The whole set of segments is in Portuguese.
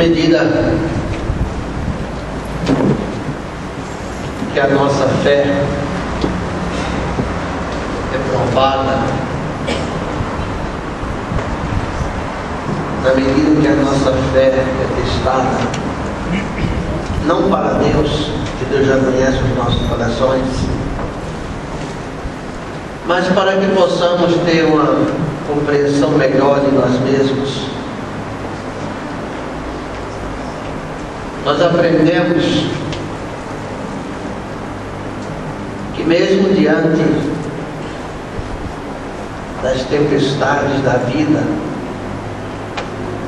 medida que a nossa fé é provada, na medida que a nossa fé é testada, não para Deus, que Deus já conhece os nossos corações, mas para que possamos ter uma compreensão melhor de nós mesmos. Nós aprendemos que mesmo diante das tempestades da vida,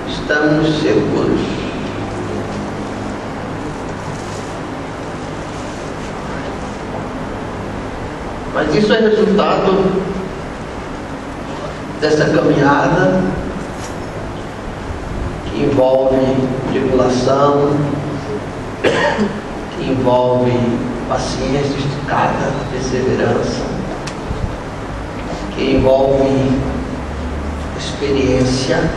estamos seguros. Mas isso é resultado dessa caminhada que envolve tribulação, que envolve paciência esticada, perseverança, que envolve experiência.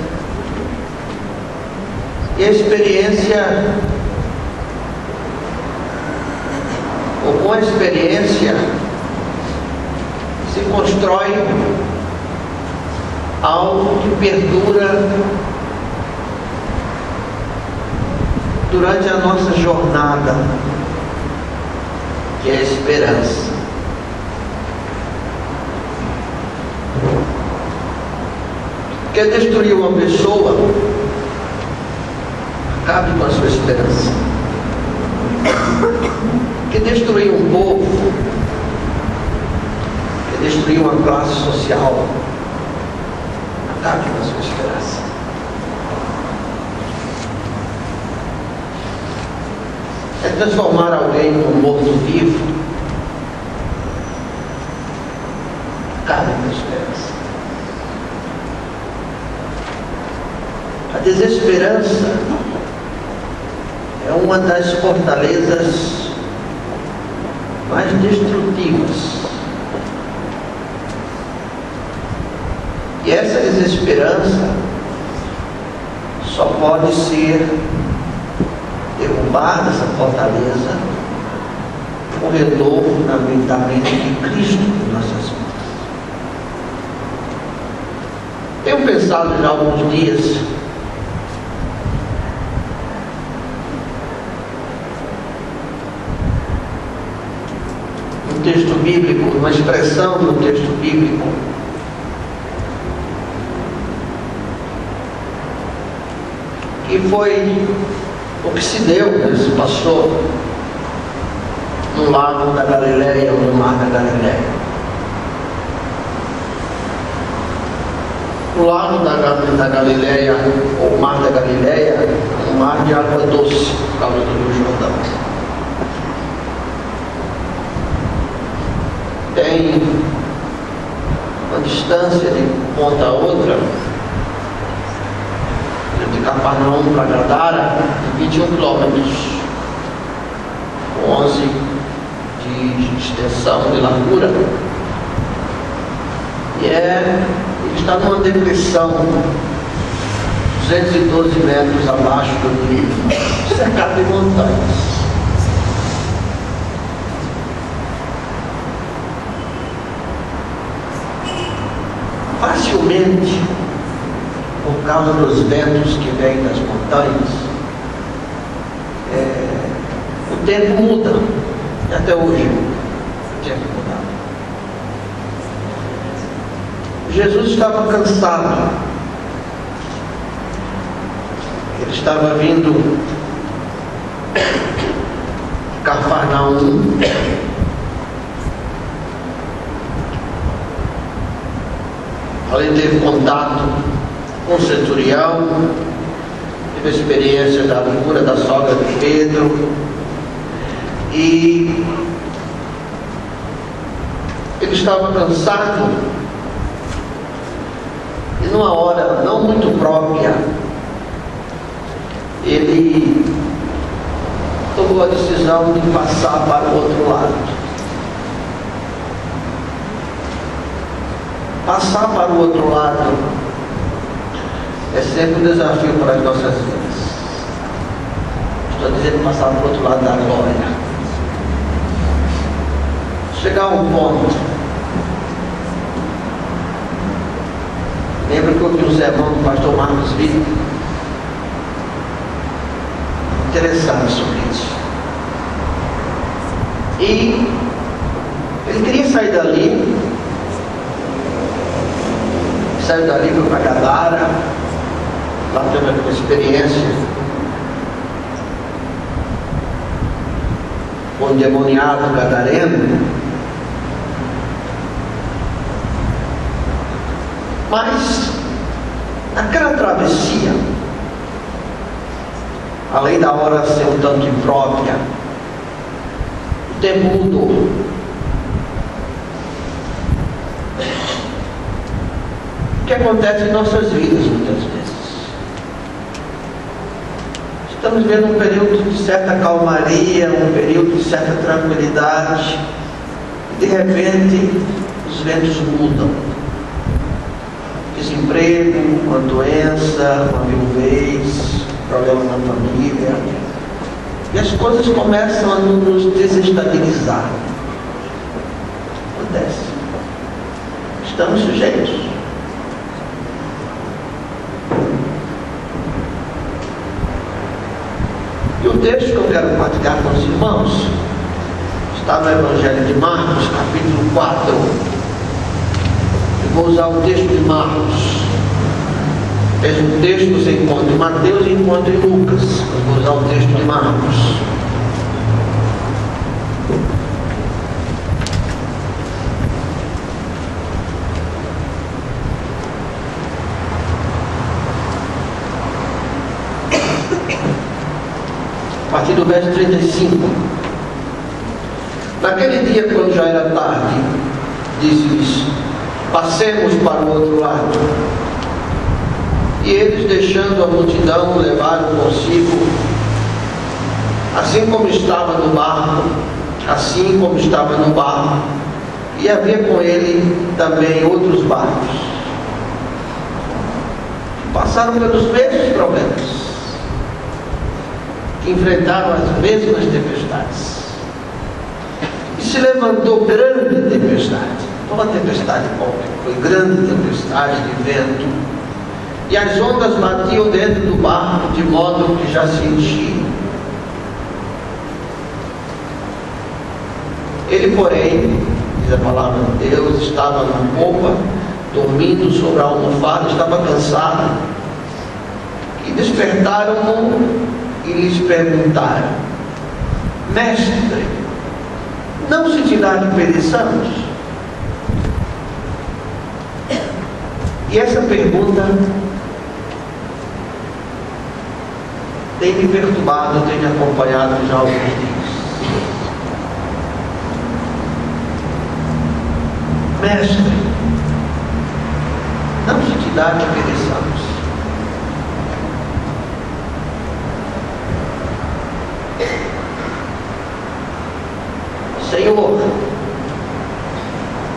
E a experiência, ou com a experiência, se constrói algo que perdura durante a nossa jornada, que é a esperança. Quer destruir uma pessoa, acabe com a sua esperança. Quer destruir um povo, quer destruir uma classe social, acabe com a sua esperança. É transformar alguém num morto-vivo, acabe com a esperança. A desesperança é uma das fortalezas mais destrutivas. E essa desesperança só pode ser derrubada, essa fortaleza, com o retorno da mente de Cristo em nossas vidas. Tenho pensado já há alguns dias no texto bíblico, uma expressão do texto bíblico que foi o que se deu, se passou no lago da Galileia, ou no mar da Galileia. O lago da Galileia, ou o mar da Galileia, é um mar de água doce, por causa do Rio Jordão. Tem uma distância de ponta a outra, de Cafarnaum para Gadara, de 21 quilômetros, 11 de extensão, de largura. E ele está numa depressão, 212 metros abaixo do nível, cercado de montanhas. Facilmente, por causa dos ventos que vêm das montanhas, o tempo muda. E até hoje o tempo muda. Jesus estava cansado. Ele estava vindo de Cafarnaum, ali teve contato com o centurião, teve a experiência da cura da sogra de Pedro, e ele estava cansado, e numa hora não muito própria, ele tomou a decisão de passar para o outro lado. Passar para o outro lado é sempre um desafio para as nossas vidas. ele passar para o outro lado da glória. Chegar a um ponto. Lembra que eu ouvi um sermão do pastor Marcos Vitor? Interessante sobre isso. E ele queria sair dali. Saiu dali, foi para Gadara. Lá teve uma experiência com um demoniado gadareno. Mas naquela travessia, além da hora ser um tanto imprópria, o tempo mudou. O que acontece em nossas vidas muitas vezes? Estamos vendo um período de certa calmaria, um período de certa tranquilidade, e de repente os ventos mudam. Desemprego, uma doença, uma viuvez, problema na família, e as coisas começam a nos desestabilizar. Acontece. Estamos sujeitos. E o texto que eu quero partilhar com os irmãos está no Evangelho de Marcos, capítulo 4. Eu vou usar o texto de Marcos. Mesmo texto você encontra em Mateus e encontra em Lucas. Eu vou usar o texto de Marcos. A partir do verso 35. Naquele dia, quando já era tarde, disse-lhes: passemos para o outro lado. E eles, deixando a multidão, levaram consigo, assim como estava no barco, e havia com ele também outros barcos. Passaram pelos mesmos problemas, que enfrentaram as mesmas tempestades. E se levantou grande tempestade. Não uma tempestade qualquer, foi grande tempestade de vento. E as ondas batiam dentro do barco, de modo que já se enchia. Ele, porém, diz a palavra de Deus, estava na popa, dormindo sobre a almofada, estava cansado. E despertaram-no e lhes perguntaram: mestre, não se te dá que pereçamos? E essa pergunta tem me perturbado, tem me acompanhado já há alguns dias. Mestre, não se te dá que pereçamos? Senhor,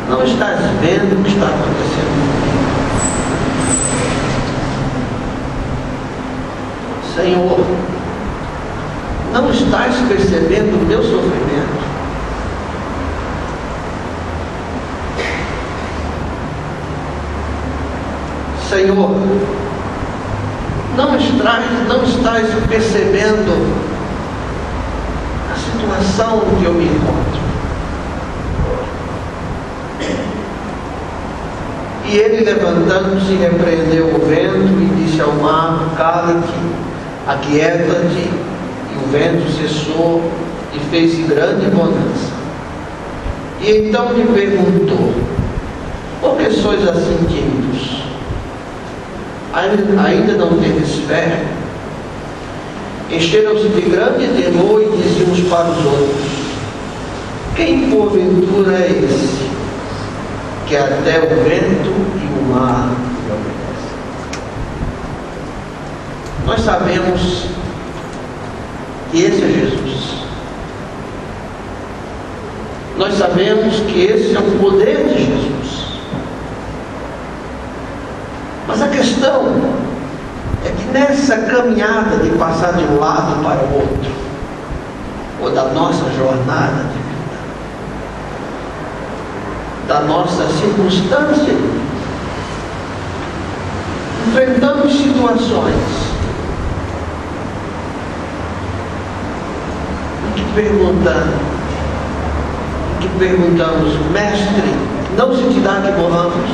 não estás vendo o que está acontecendo? Senhor, não estás percebendo o meu sofrimento? Senhor, não estás percebendo a situação em que eu me encontro? E ele, levantando-se, repreendeu o vento e disse ao mar: cala-te, aquieta-te. E o vento cessou e fez-se grande bonança. E então lhe perguntou: por que sois assim tímidos? Ainda não tendes fé? Encheram-se de grande temor e diziam uns para os outros: quem porventura é esse, que até o vento e o mar lhe obedecem? Nós sabemos que esse é Jesus. Nós sabemos que esse é o poder de Jesus. Mas a questão é que nessa caminhada de passar de um lado para o outro, da nossa jornada de vida, da nossa circunstância. Enfrentamos situações em que perguntamos, mestre, não se te dá que morramos?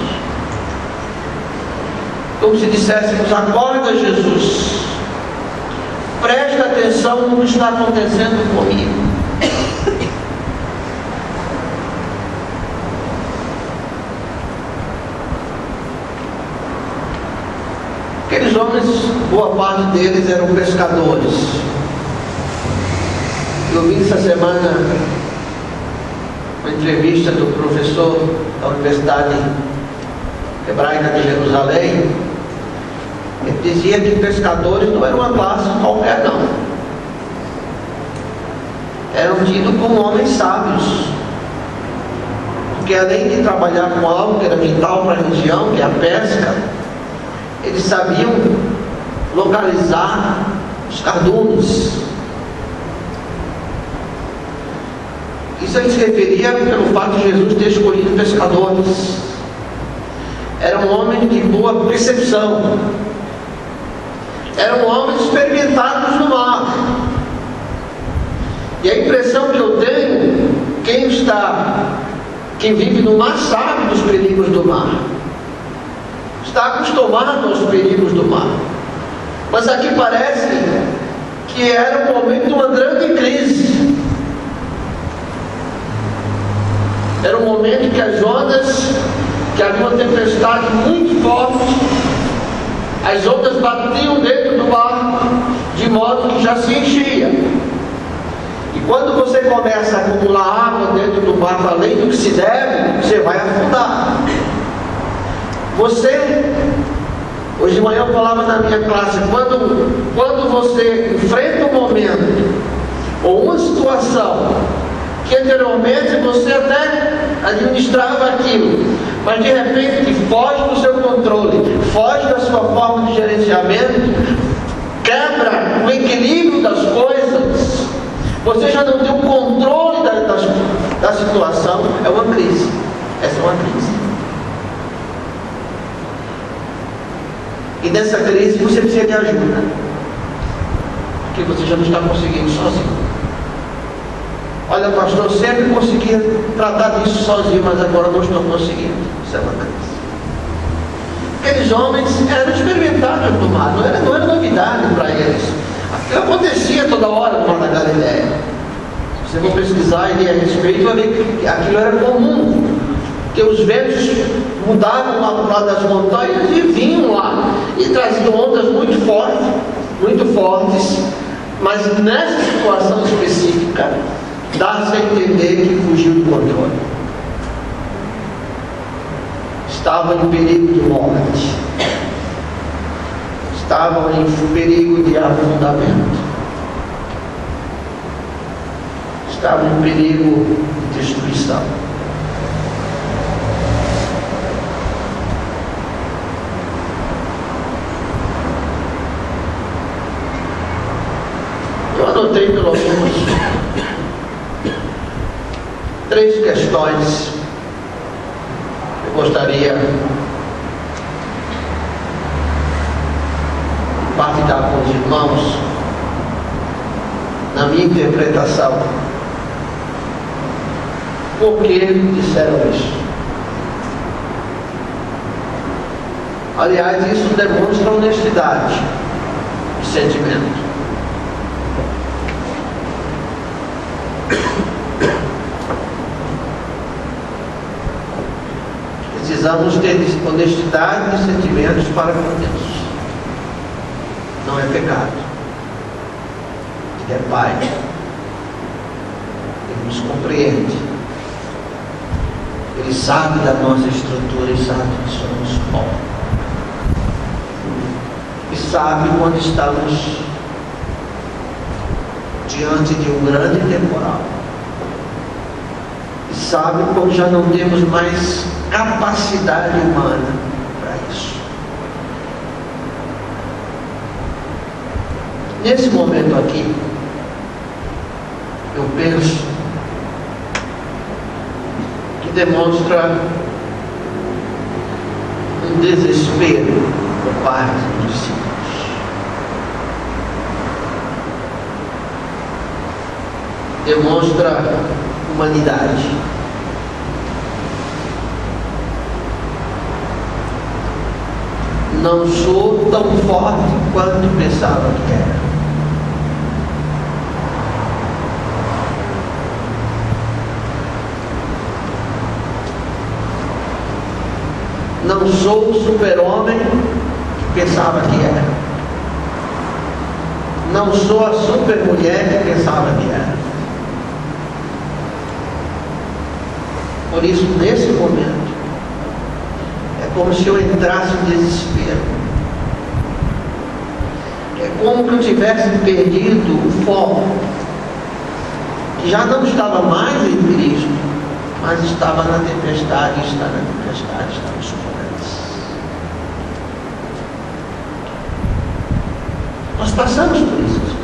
Como se disséssemos, acorda, Jesus, presta atenção no que está acontecendo comigo. Aqueles homens, boa parte deles eram pescadores. Eu vi essa semana uma entrevista do professor da Universidade Hebraica de Jerusalém. Ele dizia que pescadores não eram uma classe qualquer, não. Eram tidos como homens sábios, porque além de trabalhar com algo que era vital para a região, que é a pesca, eles sabiam localizar os cardumes. Isso a gente se referia pelo fato de Jesus ter escolhido pescadores. Eram homens de boa percepção, eram homens experimentados no mar. E a impressão que eu tenho, quem vive no mar sabe dos perigos do mar, está acostumado aos perigos do mar. Mas aqui parece que era um momento de uma grande crise. Era um momento que as ondas, que havia uma tempestade muito forte, as ondas batiam dentro do barco, de modo que já se enchia. E quando você começa a acumular água dentro do barco, além do que se deve, você vai afundar. Hoje de manhã eu falava na minha classe, quando você enfrenta um momento ou uma situação que anteriormente você até administrava aquilo, mas de repente foge do seu controle, foge da sua forma de gerenciamento, quebra o equilíbrio das coisas, você já não tem o controle da situação, é uma crise. Essa é uma crise. E nessa crise você precisa de ajuda, porque você já não está conseguindo sozinho. Olha, pastor, eu sempre conseguia tratar disso sozinho, mas agora não estou conseguindo. Isso é uma crise. Aqueles homens eram experimentados no mar, não era novidade para eles. Aquilo acontecia toda hora no Mar da Galileia. Se você for pesquisar e ler a respeito, vai ver que aquilo era comum, que os ventos mudavam lá do lado das montanhas e vinham lá e traziam ondas muito fortes, mas nessa situação específica dá-se a entender que fugiu do controle. Estavam em perigo de morte, estavam em perigo de afundamento, estavam em perigo de destruição. Eu anotei pelo menos 3 questões que eu gostaria de partilhar com os irmãos na minha interpretação. Por que disseram isso? Aliás, isso demonstra honestidade de sentimento. Precisamos ter honestidade de sentimentos para com Deus. Não é pecado. Ele é Pai. Ele nos compreende. Ele sabe da nossa estrutura e sabe que somos pó. E sabe quando estamos diante de um grande temporal. E sabe quando já não temos mais capacidade humana para isso. Nesse momento aqui, eu penso, que demonstra um desespero por parte dos discípulos. Demonstra humanidade. Não sou tão forte quanto pensava que era. Não sou o super-homem que pensava que era. Não sou a super-mulher que pensava que era. Por isso, nesse momento, é como se eu entrasse em desespero. É como que eu tivesse perdido o foco, que já não estava mais em Cristo, mas estava na tempestade, está na tempestade, está nos problemas. Nós passamos por isso.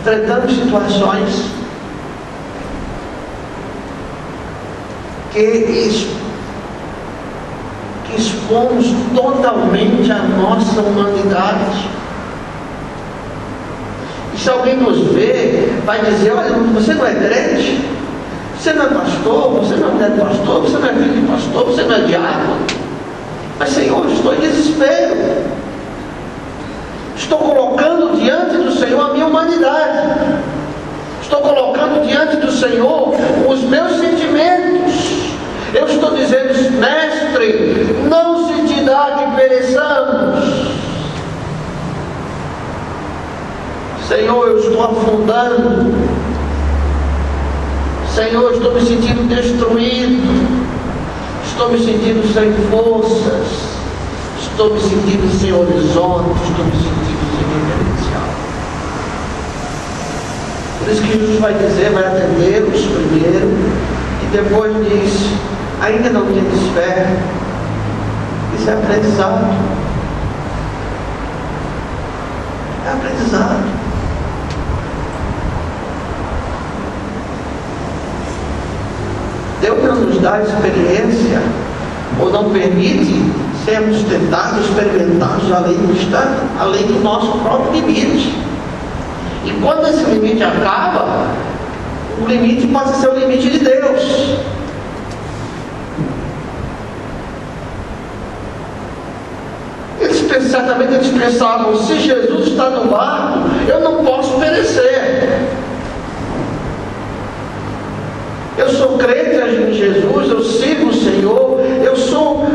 Enfrentamos situações que expomos totalmente a nossa humanidade. E se alguém nos vê, vai dizer: olha, você não é crente, você não é pastor, você não é mulher de pastor, você não é filho de pastor, você não é diácono. Mas, Senhor, estou em desespero. Estou colocando diante do Senhor a minha humanidade. Estou colocando diante do Senhor os meus sentimentos. Eu estou dizendo: mestre, não se te dá que pereçamos. Senhor, eu estou afundando. Senhor, eu estou me sentindo destruído. Estou me sentindo sem forças. Estou me sentindo sem horizonte. Estou me sentindo sem referencial. Por isso que Jesus vai dizer, vai atendê-los primeiro, e depois diz: ainda não tens fé. Isso é aprendizado. É aprendizado. Deus não nos dá experiência, ou não permite sermos tentados, experimentados além do nosso próprio limite. E quando esse limite acaba, o limite pode ser o limite de Deus. Certamente eles pensavam: se Jesus está no barco, eu não posso perecer. Eu sou crente em Jesus, eu sigo o Senhor, eu sou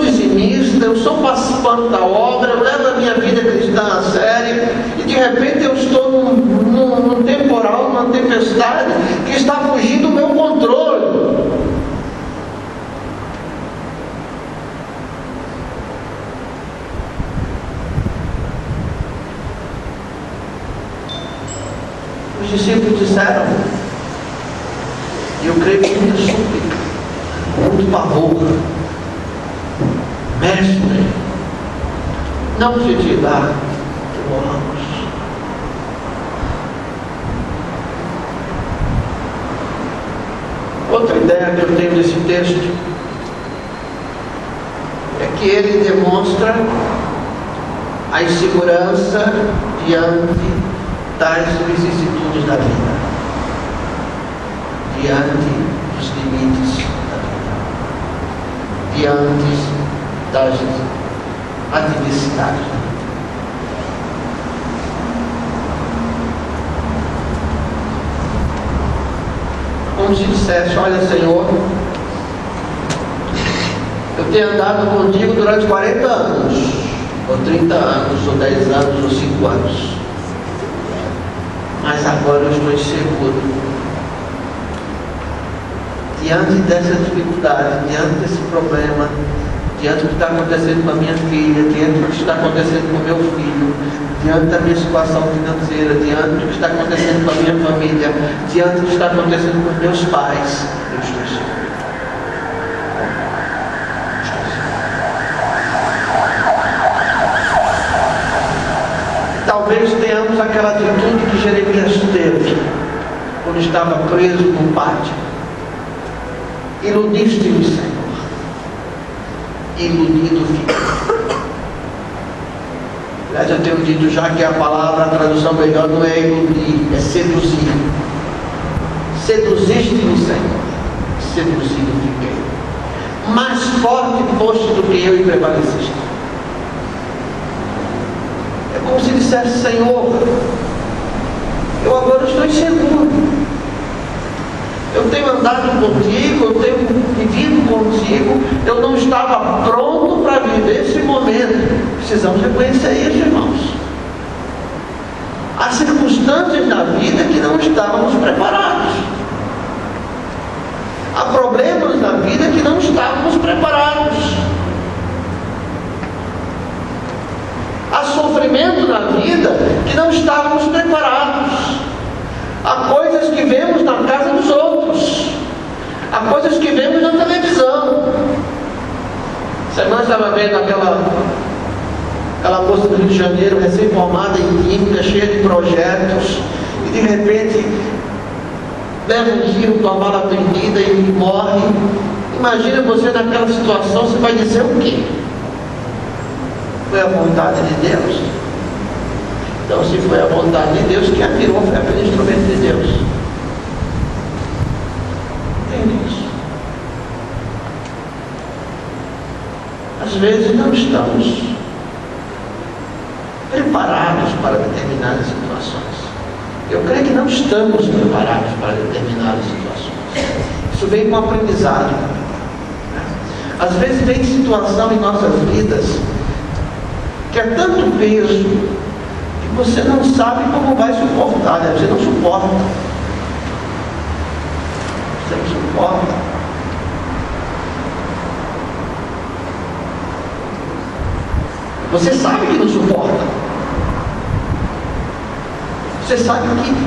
dizimista, eu sou participante da obra, eu levo a minha vida cristã a sério, e de repente eu estou num temporal, numa tempestade que está fugindo do meu controle. Os discípulos disseram, e eu creio que muita súplica, muito pavor: mestre, não se te dá que morramos. Outra ideia que eu tenho desse texto é que ele demonstra a insegurança diante das vicissitudes da vida, diante dos limites da vida, diante das adversidades. Como se dissesse: olha, Senhor, eu tenho andado contigo durante 40 anos, ou 30 anos, ou 10 anos, ou 5 anos, mas agora eu estou inseguro. Diante dessa dificuldade, diante desse problema, diante do que está acontecendo com a minha filha, diante do que está acontecendo com o meu filho, diante da minha situação financeira, diante do que está acontecendo com a minha família, diante do que está acontecendo com os meus pais, eu estou inseguro. aquela atitude que Jeremias teve quando estava preso no pátio. Iludiste-me, Senhor. Iludido fiquei. Aliás, eu tenho dito já que a palavra, a tradução melhor não é iludir, é seduzir. Seduziste-me, Senhor. Seduzido fiquei. Mais forte foste do que eu e prevaleceste. É como se dissesse: Senhor, eu agora estou inseguro. Eu tenho andado contigo, eu tenho vivido contigo, eu não estava pronto para viver esse momento. Precisamos reconhecer isso, irmãos. Há circunstâncias na vida que não estávamos preparados. Há problemas na vida que não estávamos preparados. Há sofrimento na vida que não estávamos preparados. Há coisas que vemos na casa dos outros. Há coisas que vemos na televisão. Semana estava vendo aquela moça do Rio de Janeiro, recém-formada em química, cheia de projetos, e de repente leva um tiro com a bala prendida e morre. Imagina você naquela situação, você vai dizer o quê? Foi a vontade de Deus? Então, se foi a vontade de Deus, quem atirou foi aquele instrumento de Deus. Entende isso? Às vezes não estamos preparados para determinadas situações. Eu creio que não estamos preparados para determinadas situações. Isso vem com aprendizado. Às vezes vem situação em nossas vidas que é tanto peso que você não sabe como vai suportar, né? Você não suporta. Você não suporta. Você sabe que não suporta. Você sabe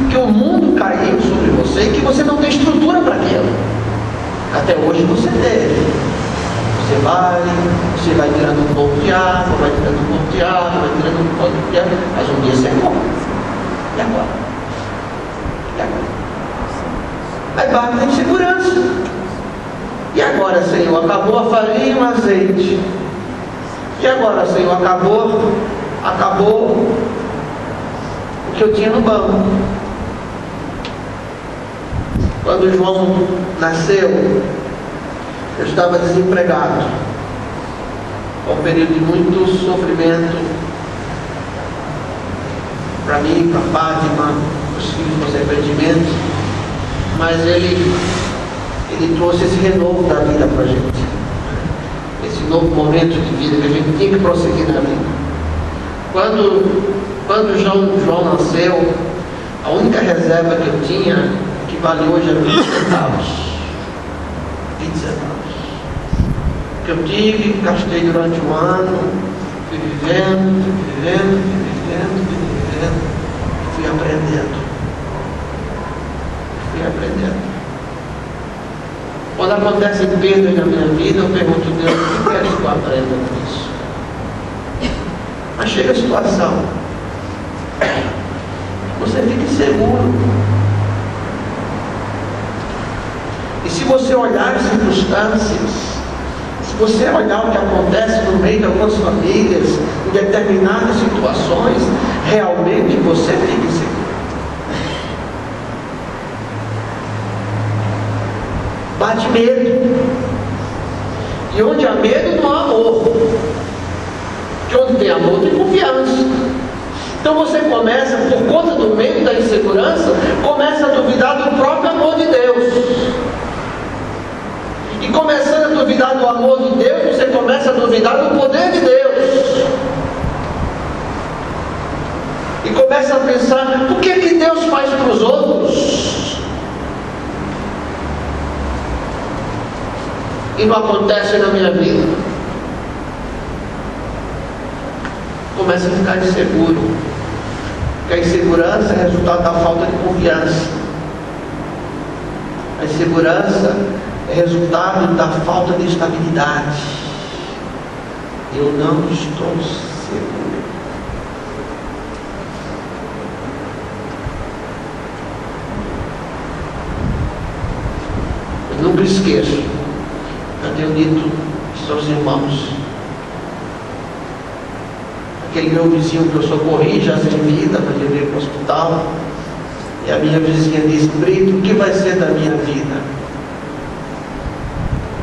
que o mundo caiu sobre você e que você não tem estrutura para aquilo. Até hoje você teve. Você vai tirando um pouco de água, vai tirando um pouco de água, vai tirando um pouco de água, mas um dia você morre. E agora? E agora? Aí bate na insegurança. E agora, Senhor, acabou a farinha e o azeite. E agora, Senhor, acabou o que eu tinha no banco. Quando João nasceu, eu estava desempregado. Foi um período de muito sofrimento para mim, para Fátima, os filhos consequentemente. Mas ele trouxe esse renovo da vida para a gente. Esse novo momento de vida que a gente tinha que prosseguir na vida. Quando João nasceu, a única reserva que eu tinha, que vale hoje, era 20 centavos. 20 centavos. Que eu tive, gastei durante um ano, fui vivendo, e fui aprendendo. Quando acontecem perdas na minha vida, eu pergunto a Deus: o que queres que eu aprenda com isso? Mas chega a situação, você fica inseguro. E se você olhar as circunstâncias, se você olhar o que acontece no meio de algumas famílias, em determinadas situações, realmente você fica inseguro. Bate medo. E onde há medo, não há amor. Que onde tem amor, tem confiança. Então você começa, por conta do medo, da insegurança, começa a duvidar do próprio amor de Deus. E começando a duvidar do amor de Deus, você começa a duvidar do poder de Deus. E começa a pensar: o que é que Deus faz para os outros e não acontece na minha vida? Começa a ficar inseguro, porque a insegurança é resultado da falta de confiança. A insegurança é resultado da falta de estabilidade. Eu não estou seguro. esqueço. Eu tenho dito aos irmãos, aquele meu vizinho que eu socorri, já sem vida, mas eu veio para o hospital, e a minha vizinha disse: Brito, o que vai ser da minha vida?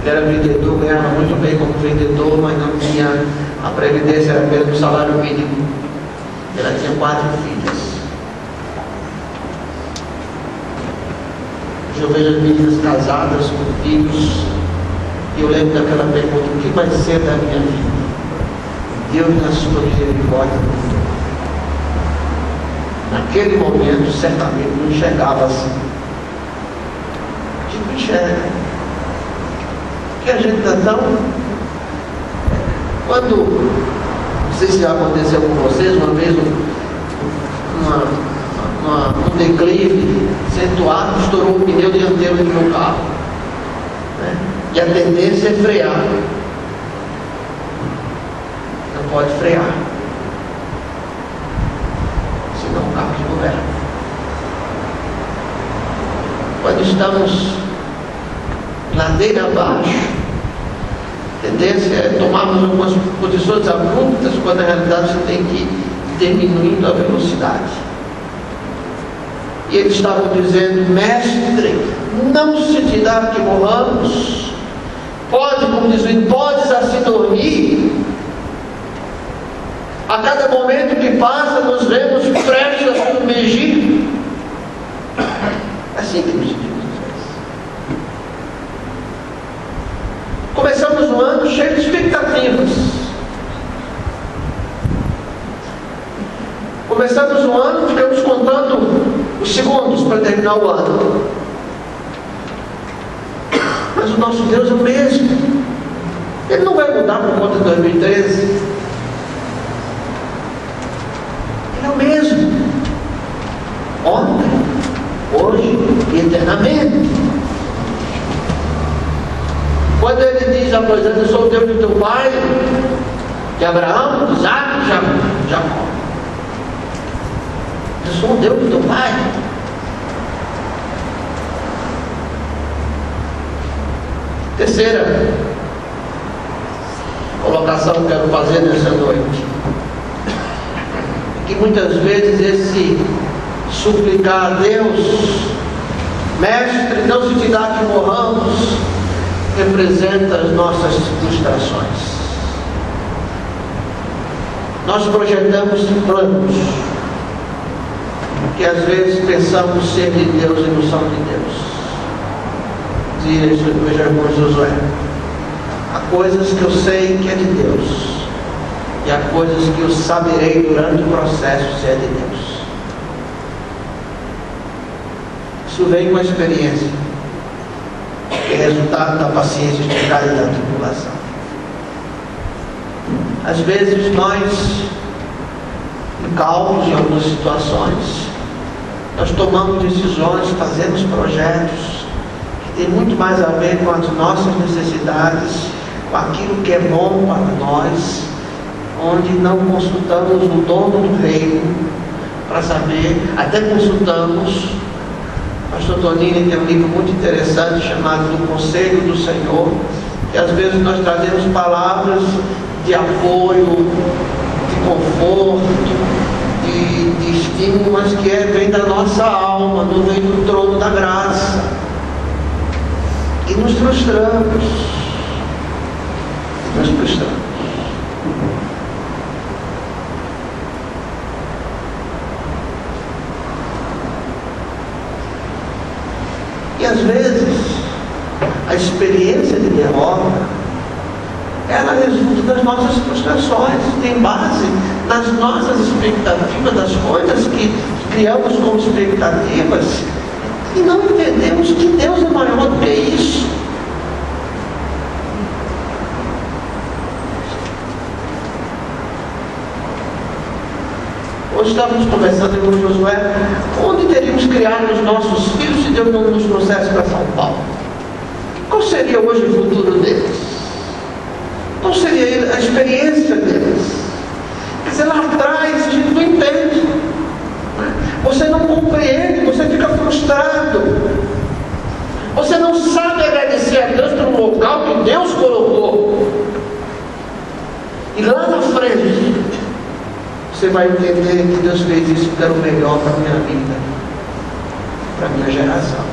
Ele era vendedor, ganhava muito bem como vendedor, mas não tinha a previdência, era apenas do salário mínimo. Ela tinha 4 filhas. Hoje eu vejo as meninas casadas com filhos, e eu lembro daquela pergunta: o que vai ser da minha vida? Deus, na sua misericórdia, naquele momento, certamente não enxergava assim. Tipo, enxerga. Porque a gente está tão... Quando, não sei se já aconteceu com vocês, uma vez num declive acentuado, estourou o pneu dianteiro do meu carro, né? E a tendência é frear. Não pode frear, senão o carro se governa. Quando estamos ladeira abaixo, a tendência é tomarmos algumas posições abruptas, quando na realidade você tem que ir diminuindo a velocidade. E eles estavam dizendo: mestre, não se te dá que morramos. Pode, como dizem, podes assim dormir. A cada momento que passa, nos vemos prestes a submergir. Assim que nos sentimos. Começamos um ano cheio de expectativas. Começamos um ano, ficamos contando os segundos para terminar o ano. Mas o nosso Deus é o mesmo. Ele não vai mudar por conta de 2013. Ele é o mesmo. Ontem, hoje e eternamente. Quando ele diz a Moisés: eu sou o Deus do teu pai, de Abraão, de Isaac, de Jacó. Eu sou o Deus do teu pai. Terceira colocação que eu quero fazer nessa noite, que muitas vezes esse suplicar a Deus: mestre, não se te dá que morramos, representa as nossas frustrações. Nós projetamos planos que às vezes pensamos ser de Deus e não são de Deus. Dizia isso do meu irmão Josué: há coisas que eu sei que é de Deus, e há coisas que eu saberei durante o processo se é de Deus. Isso vem com a experiência, é resultado da paciência esperada e da tribulação. Às vezes nós, calmos em algumas situações, nós tomamos decisões, fazemos projetos que tem muito mais a ver com as nossas necessidades, com aquilo que é bom para nós, onde não consultamos o dono do reino para saber, até consultamos. Pastor Tonini tem um livro muito interessante chamado Do Conselho do Senhor, que às vezes nós trazemos palavras de apoio, de conforto, de estímulo, mas que vem da nossa alma, não vem do trono da graça. E nos frustramos. Nos frustramos. E às vezes a experiência de derrota, ela resulta das nossas frustrações, tem base nas nossas expectativas, das coisas que criamos como expectativas, e não entendemos que Deus é maior do que isso. Hoje estávamos conversando com Josué, onde teríamos criado os nossos filhos se Deus não nos trouxesse para São Paulo? Qual seria hoje o futuro deles? Qual seria a experiência deles? Quer dizer, lá atrás a gente não entende, você não compreende, você fica frustrado. Você não sabe agradecer a Deus pelo local que Deus colocou. E lá na frente, você vai entender que Deus fez isso porque era o melhor para a minha vida, para a minha geração.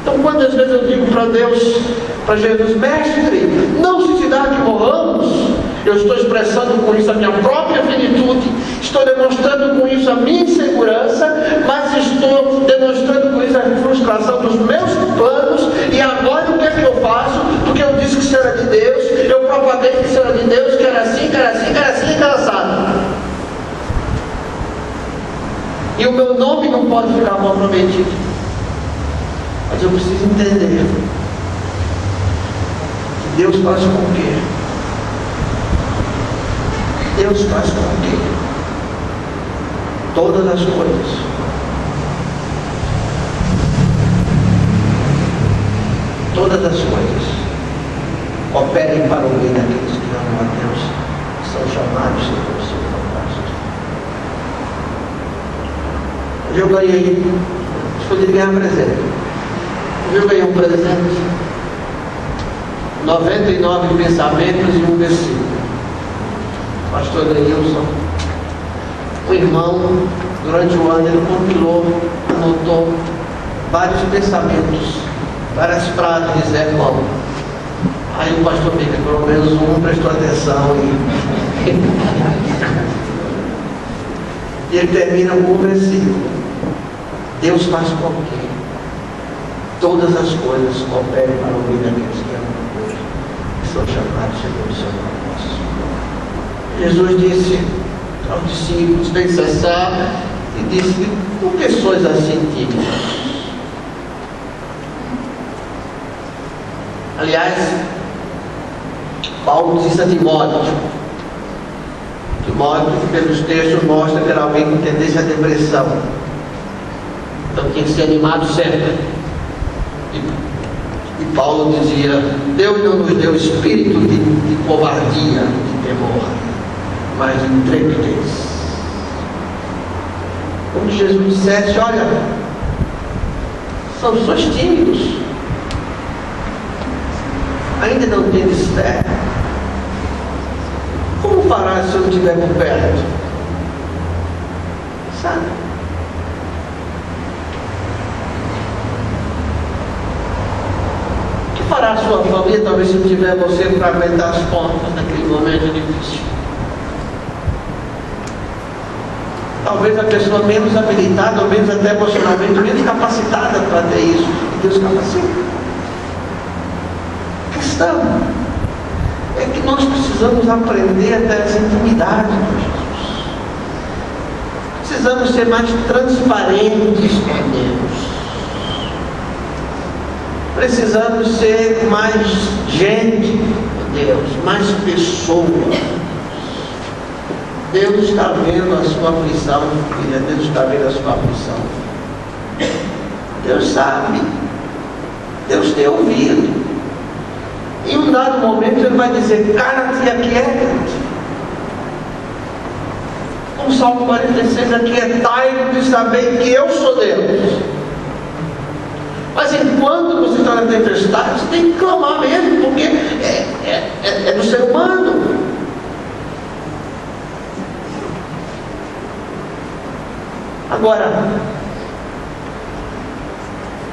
Então, quantas vezes eu digo para Deus, para Jesus: Mestre, não se te dá que morramos. Eu estou expressando com isso a minha própria finitude, estou demonstrando com isso a minha insegurança, mas estou demonstrando com isso a frustração dos meus planos. E agora o que é que eu faço? Porque eu disse que isso era de Deus, eu propaguei que isso era de Deus, que era assim, que era assim, que era assim, que era assado. E o meu nome não pode ficar mal prometido. Mas eu preciso entender que Deus faz com quê? Deus faz com quê? Todas as coisas. Todas as coisas operem para o bem daqueles que amam a Deus, que são chamados segundo o seu propósito. Hoje eu ganhei, escolhi ganhar um presente. Hoje eu ganhei um presente, 99 pensamentos e um versículo. Pastor Neilson, um irmão, durante o ano ele compilou, anotou vários pensamentos, várias frases de Zé Paulo. Aí o pastor fica, pelo menos um prestou atenção e ele termina com um versículo: Deus faz com que todas as coisas cooperem para o bem daqueles que amam a Deus, que são chamados segundo o seu propósito. Jesus disse aos discípulos, bem cessar, e disse: por que sois assim tímidos? Aliás, Paulo disse a Timóteo, pelos textos, mostra que era alguém com tendência à depressão. Então tinha que ser animado sempre. E Paulo dizia: Deus não nos deu espírito de covardia, de temor, mas de intrepidez. Como se Jesus dissesse: olha, sois tímidos, ainda não tendes fé. Como farás se eu não estiver por perto? Sabe? O que fará a sua família, talvez, se não tiver você para aguentar as pontas naquele momento difícil? Talvez a pessoa menos habilitada, ou menos até emocionalmente, menos capacitada para ter isso. E Deus capacita. A questão é que nós precisamos aprender a ter essa intimidade com Jesus. Precisamos ser mais transparentes com Deus. Precisamos ser mais gente com Deus, mais pessoas. Deus está vendo a sua aflição, filha. Deus está vendo a sua aflição. Deus sabe. Deus tem ouvido. Em um dado momento ele vai dizer: cara-te e aquieta-te. Como Salmo 46, aquietai-vos e sabei que eu sou Deus. Mas enquanto você está na tempestade, você tem que clamar mesmo, porque é do ser humano. Agora,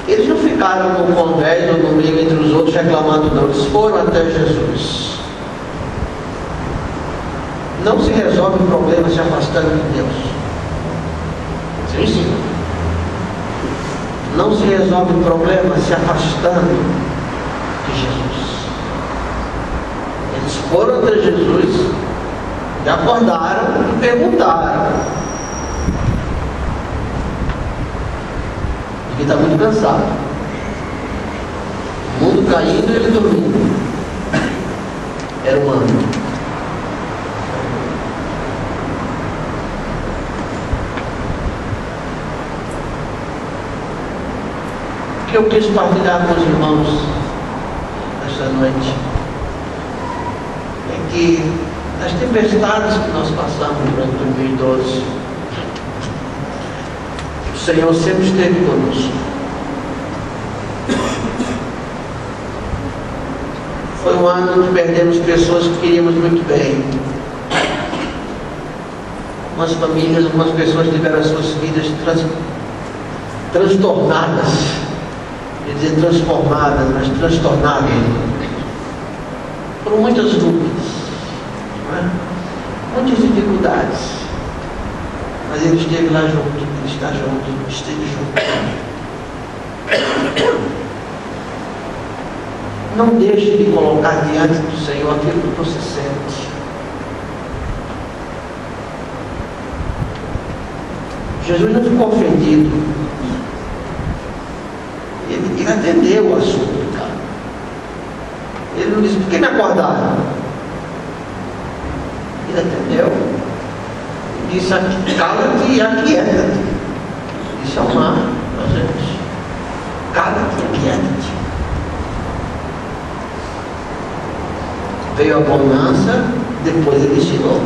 eles não ficaram no convés ou no meio entre os outros reclamando, não. Eles foram até Jesus. Não se resolve o problema se afastando de Deus. Sim. Não se resolve o problema se afastando de Jesus. Eles foram até Jesus, e acordaram e perguntaram. Ele está muito cansado. O mundo caindo e ele dormindo. Era humano. O que eu quis partilhar com os irmãos esta noite é que as tempestades que nós passamos durante 2012, o Senhor sempre esteve conosco. Foi um ano que perdemos pessoas que queríamos muito bem. Algumas famílias, algumas pessoas tiveram as suas vidas transtornadas. Quer dizer, transformadas, mas transtornadas. Por muitas dúvidas, não é? Muitas dificuldades. Mas Ele esteve lá junto, Ele está junto, esteve junto. Não deixe de colocar diante do Senhor aquilo que você sente. Jesus não ficou ofendido. Ele atendeu o assunto, cara. Ele não disse, por que me acordaram? Ele atendeu. Ele disse, cala-te e aquieta-te. Isso é uma, gente. Cala-te e aquieta-te. Veio a bonança, depois ele ensinou.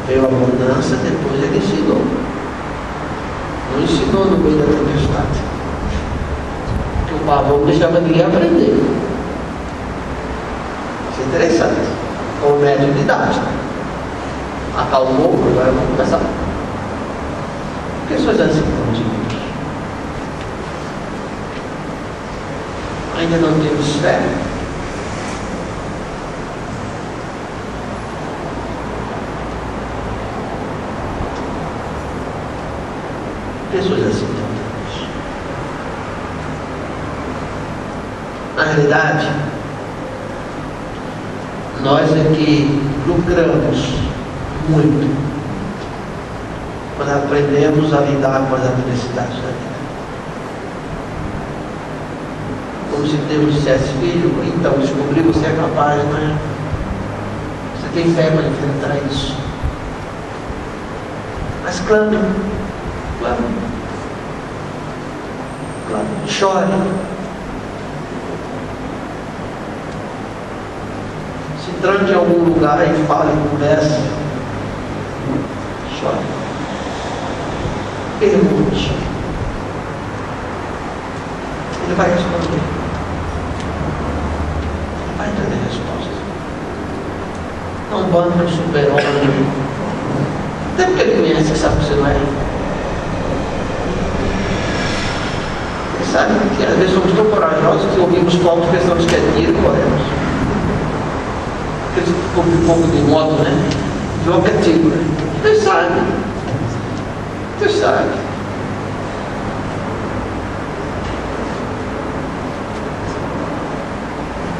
Veio a bonança, depois ele ensinou. Não ensinou no meio da tempestade. Porque o pavão deixava ninguém aprender. Isso é interessante. Com médio de idade. Acalmou, agora vamos começar. Pessoas assim como de Deus. Ainda não temos fé. Pessoas assim não temos. Na realidade, nós é que lucramos muito quando aprendemos a lidar com as adversidades da vida. Como se Deus dissesse, filho, então descobri que você é capaz, não é? Você tem fé para enfrentar isso. Mas clame, chore. Se tranque em algum lugar e fale, converse. Chore. Pergunte. Ele vai responder. Ele vai trazer resposta. Não banca o super-homem. Até porque ele conhece, você sabe que você não é. Ele sabe que às vezes somos tão corajosos que ouvimos povos pensamos que é tiro e corremos. Aqueles que ficam um pouco de moto, né? Joga tiro. Você sabe. Você sabe.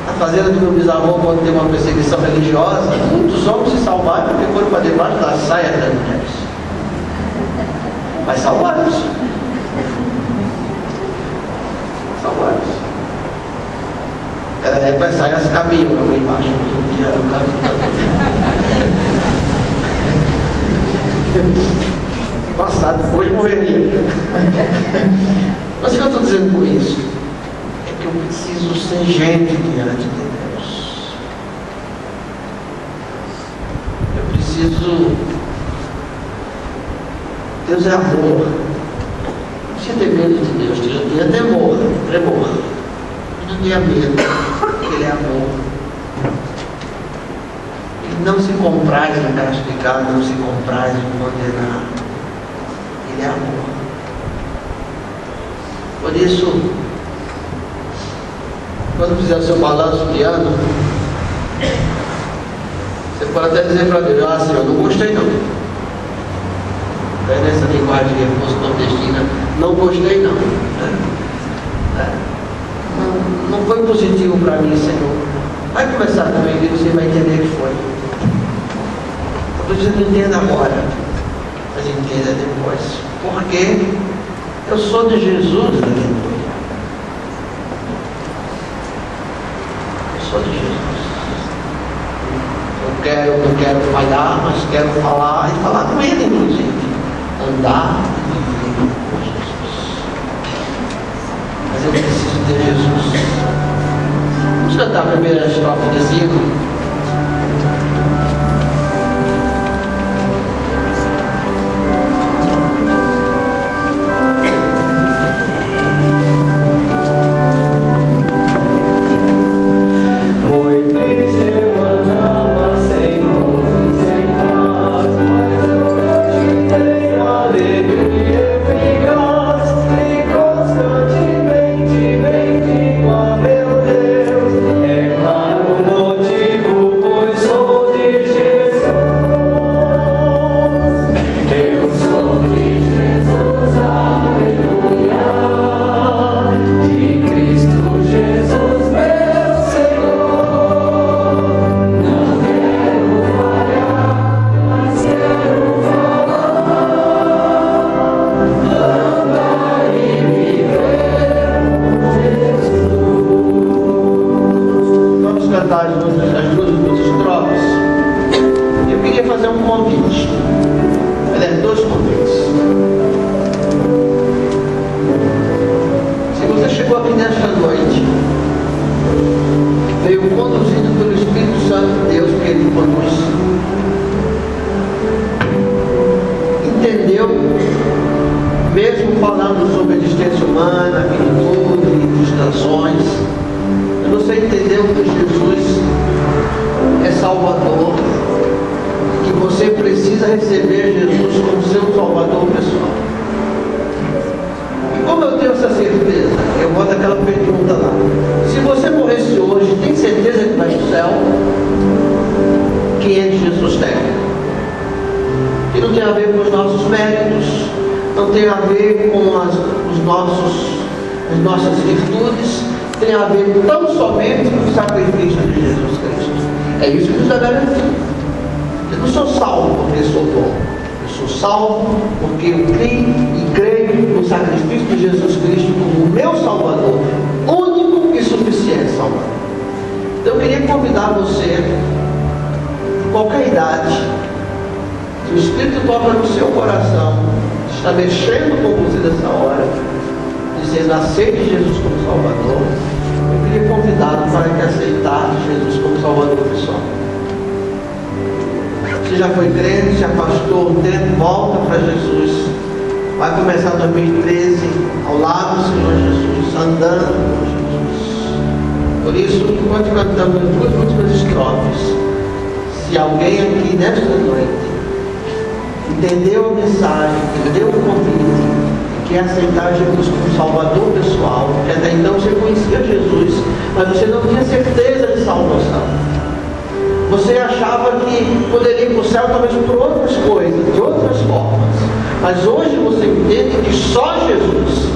Na fazenda do meu bisavô, quando teve uma perseguição religiosa, muitos homens se salvaram porque foram para debaixo da saia das mulheres. Mas salvaram-se. Salvaram-se. Era época as saias cabiam lá embaixo. Um dia o caso. Passado, hoje morreria. Mas o que eu estou dizendo com isso? Eu preciso ser gente diante de Deus. Eu preciso. Deus é amor. Não precisa ter medo de Deus, tenha temor, tremor. Não tenha medo, porque Ele é amor. Ele não se compraz em castigar, não se compraz em condenar. Ele é amor. Por isso, quando fizer o seu balanço de ano, você pode até dizer para Deus, ah, Senhor, não gostei não. É nessa linguagem de reforço nordestina, não gostei não. Não foi positivo para mim, Senhor. Vai conversar comigo e você vai entender que foi. Talvez você não entenda agora, mas entenda depois. Porque eu sou de Jesus, aleluia. De Jesus. Eu quero falhar, mas quero falar e falar com Ele, inclusive. Andar e viver com Jesus. Mas eu preciso de Jesus. Vamos cantar a primeira estrofe desse hino. conduzido pelo Espírito Santo de Deus, que Ele conduz. Entendeu, mesmo falando sobre a existência humana, finitude, distrações, você entendeu que Jesus é Salvador, que você precisa receber Jesus como seu Salvador pessoal. E como eu tenho essa certeza? Eu boto aquela pergunta lá: se você morresse hoje, tem certeza que vai para o céu? Quem é que Jesus tem? Que não tem a ver com os nossos méritos, não tem a ver com as nossas virtudes, tem a ver tão somente com o sacrifício de Jesus Cristo. É isso que nos dá garantia. Eu não sou salvo porque sou bom. Eu sou salvo porque eu creio no sacrifício de Jesus Cristo como o meu Salvador, único e suficiente Salvador. Então eu queria convidar você, de qualquer idade, se o Espírito toca no seu coração, está mexendo com você nessa hora, dizendo: aceite Jesus como Salvador. Eu queria convidá-lo para que aceitasse Jesus como Salvador pessoal. Você já foi crente, se afastou um tempo, volta para Jesus. Vai começar 2013 ao lado do Senhor Jesus, andando com Jesus. Por isso, enquanto cantamos as duas últimas estrofes, se alguém aqui nesta noite entendeu a mensagem, entendeu o convite, quer aceitar Jesus como Salvador pessoal, porque até então você conhecia Jesus, mas você não tinha certeza de salvação. Você achava que poderia ir para o céu talvez por outras coisas, de outras formas. Mas hoje você entende que só Jesus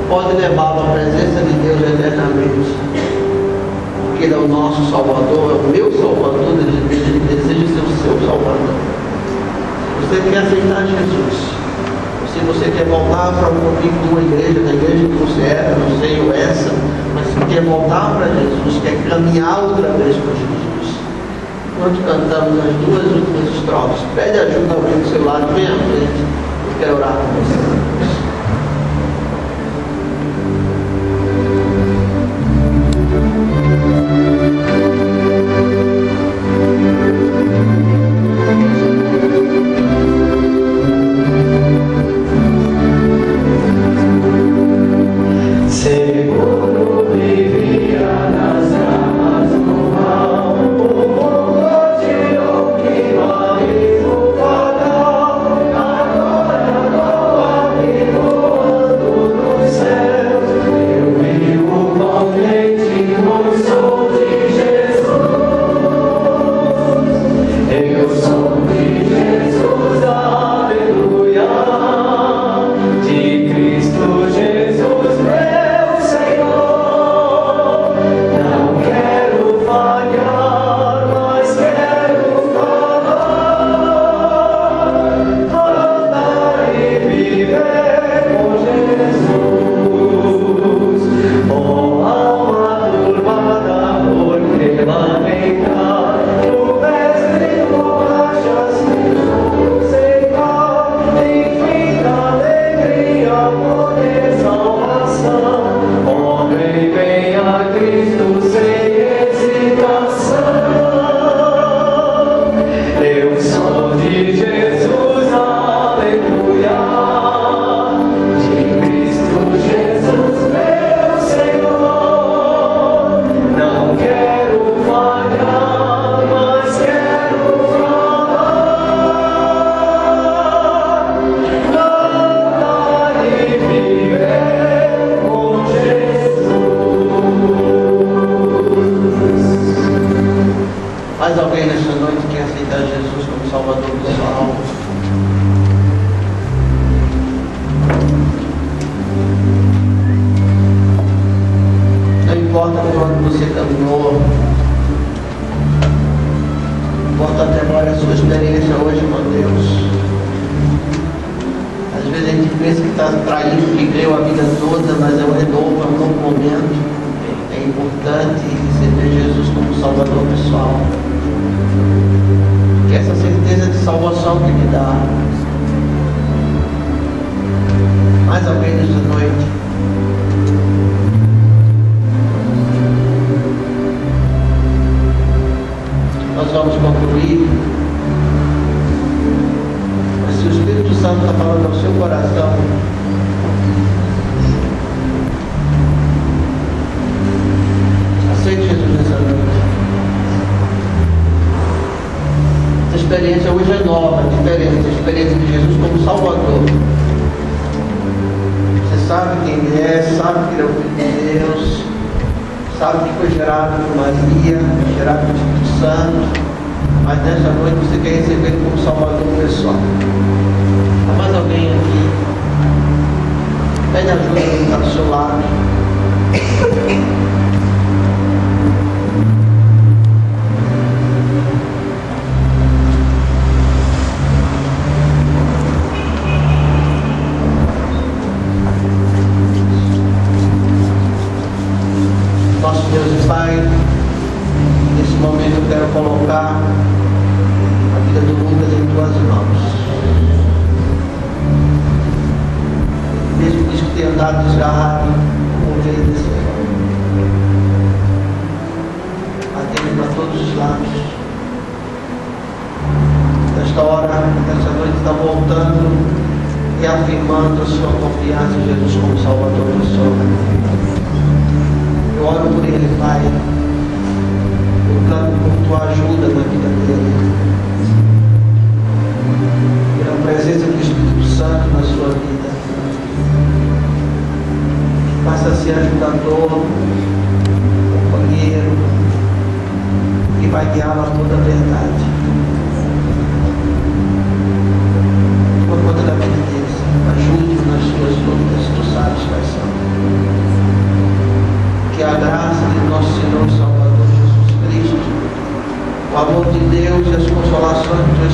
pode levá-lo à presença de Deus eternamente. Porque Ele é o nosso Salvador, é o meu Salvador, Ele deseja ser o seu Salvador. Você quer aceitar Jesus? Se você quer voltar para o convívio de uma igreja, da igreja que você era, não sei, ou essa, mas se quer voltar para Jesus, quer caminhar outra vez com Jesus, enquanto cantamos as duas últimas estrofes, pede ajuda a alguém do seu lado, vem à frente, eu quero orar com você. possamos concluir. Mas se o Espírito Santo está falando ao seu coração, aceite Jesus nessa noite. Essa experiência hoje é nova, diferente. A experiência de Jesus como Salvador. Você sabe quem Ele é, sabe que Ele é o Filho de Deus, sabe que foi gerado por Maria, gerado pelo Espírito Santo, mas nessa noite você quer receber Ele como Salvador pessoal. Há mais alguém aqui? Pede ajuda quem está do seu lado. Nosso Deus e Pai, nesse momento eu quero colocar a vida do Lucas em tuas mãos. Mesmo que isso tenha andado desgarrado, como ovelha desse rebanho, batendo para todos os lados. Nesta hora, nesta noite, está voltando e afirmando a sua confiança em Jesus como Salvador da sua vida. Eu oro por ele, Pai. Eu clamo por tua ajuda na vida dele. Pela presença do Espírito Santo na sua vida. Passa a ser ajudador, companheiro, e vai guiá-lo a toda a verdade. Toma conta da vida dele, ajude-o nas suas dúvidas, tu sabes quais são. Que a graça de nosso Senhor e Salvador Jesus Cristo, o amor de Deus e as consolações do teu